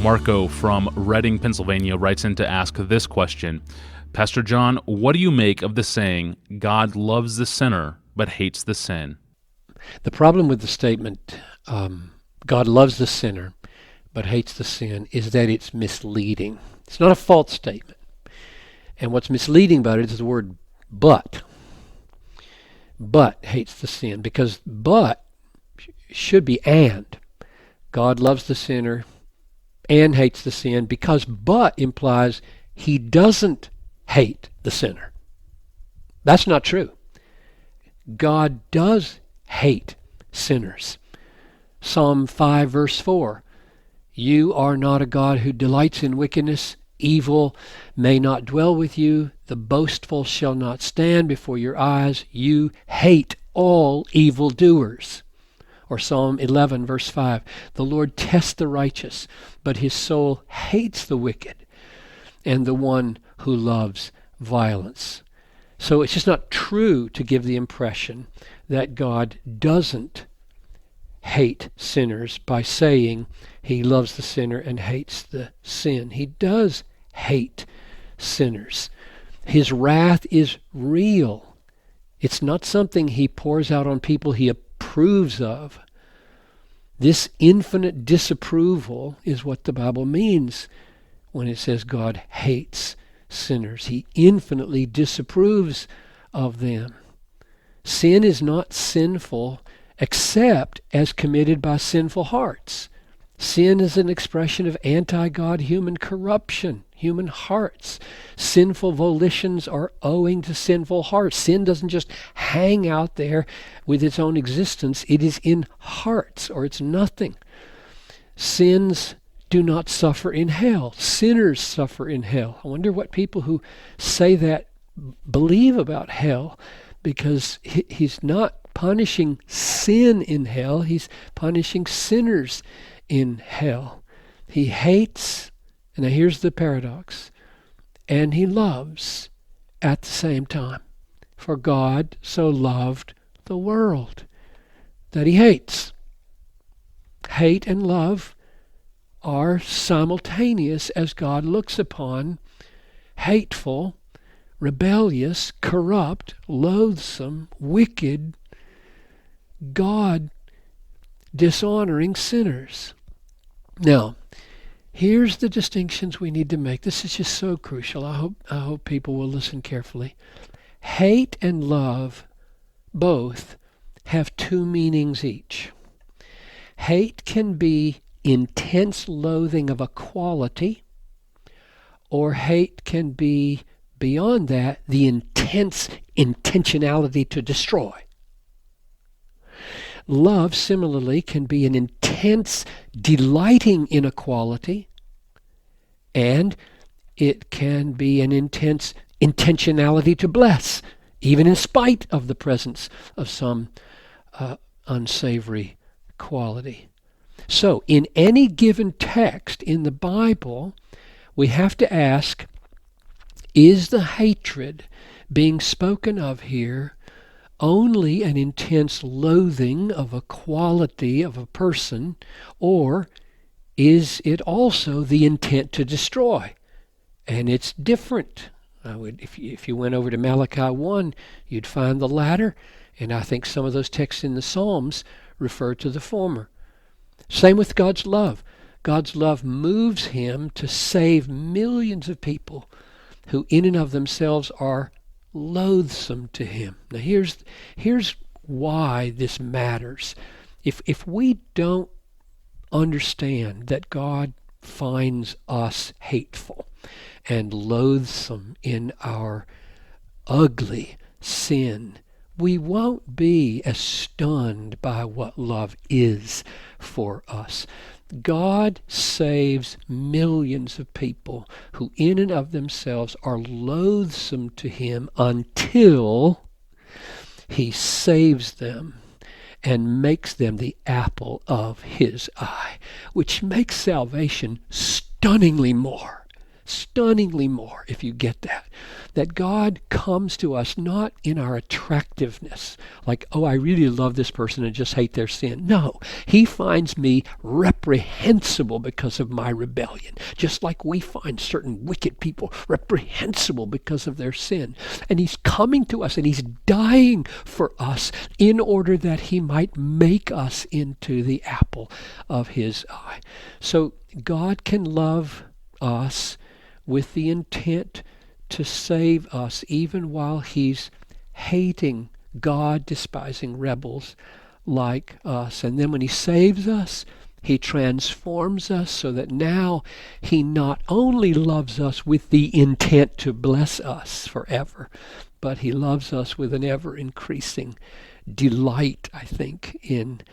Marco from Reading, Pennsylvania writes in to ask this question. Pastor John, what do you make of the saying, God loves the sinner but hates the sin? The problem with the statement, God loves the sinner but hates the sin, is that it's misleading. It's not a false statement. And what's misleading about it is the word but. But hates the sin, because but should be and. God loves the sinner and hates the sin, because but implies he doesn't hate the sinner. That's not true. God does hate sinners. Psalm 5 verse 4, you are not a God who delights in wickedness. Evil may not dwell with you. The boastful shall not stand before your eyes. You hate all evildoers. Or Psalm 11 verse 5, the Lord tests the righteous, but his soul hates the wicked and the one who loves violence. So it's just not true to give the impression that God doesn't hate sinners by saying he loves the sinner and hates the sin. He does hate sinners. His wrath is real. It's not something he pours out on people he approves of. This infinite disapproval is what the Bible means when it says God hates sinners. He infinitely disapproves of them. Sin is not sinful except as committed by sinful hearts. Sin is an expression of anti-God human corruption, human hearts. Sinful volitions are owing to sinful hearts. Sin doesn't just hang out there with its own existence. It is in hearts, or it's nothing. Sins do not suffer in hell. Sinners suffer in hell. I wonder what people who say that believe about hell, because he's not punishing sin in hell. He's punishing sinners in hell. He hates, and now here's the paradox, and he loves at the same time. For God so loved the world that he hates. Hate and love are simultaneous as God looks upon hateful, rebellious, corrupt, loathsome, wicked, God dishonoring sinners. Now, here's the distinctions we need to make. This is just so crucial. I hope people will listen carefully. Hate and love both have two meanings each. Hate can be intense loathing of a quality, or hate can be, beyond that, the intense intentionality to destroy. Love, similarly, can be an intense delighting in a quality, and it can be an intense intentionality to bless, even in spite of the presence of some unsavory quality. So, in any given text in the Bible, we have to ask, is the hatred being spoken of here only an intense loathing of a quality of a person, or is it also the intent to destroy? And it's different. If you went over to Malachi 1, you'd find the latter, and I think some of those texts in the Psalms refer to the former. Same with God's love. God's love moves him to save millions of people who in and of themselves are loathsome to him. Now here's why this matters. If we don't understand that God finds us hateful and loathsome in our ugly sin, we won't be as stunned by what love is for us. God saves millions of people who in and of themselves are loathsome to him until he saves them and makes them the apple of his eye, which makes salvation stunningly more stunningly more if you get that. That God comes to us not in our attractiveness, like, oh, I really love this person and just hate their sin. No, he finds me reprehensible because of my rebellion, just like we find certain wicked people reprehensible because of their sin. And he's coming to us and he's dying for us in order that he might make us into the apple of his eye. So God can love us with the intent to save us even while he's hating God-despising rebels like us. And then when he saves us, he transforms us so that now he not only loves us with the intent to bless us forever, but he loves us with an ever-increasing delight, I think, in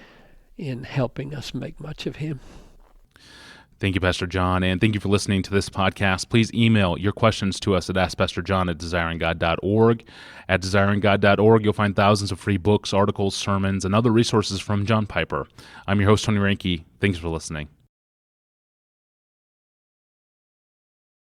helping us make much of him. Thank you, Pastor John, and thank you for listening to this podcast. Please email your questions to us at askpastorjohn@desiringgod.org. At desiringgod.org, you'll find thousands of free books, articles, sermons, and other resources from John Piper. I'm your host, Tony Reinke. Thanks for listening.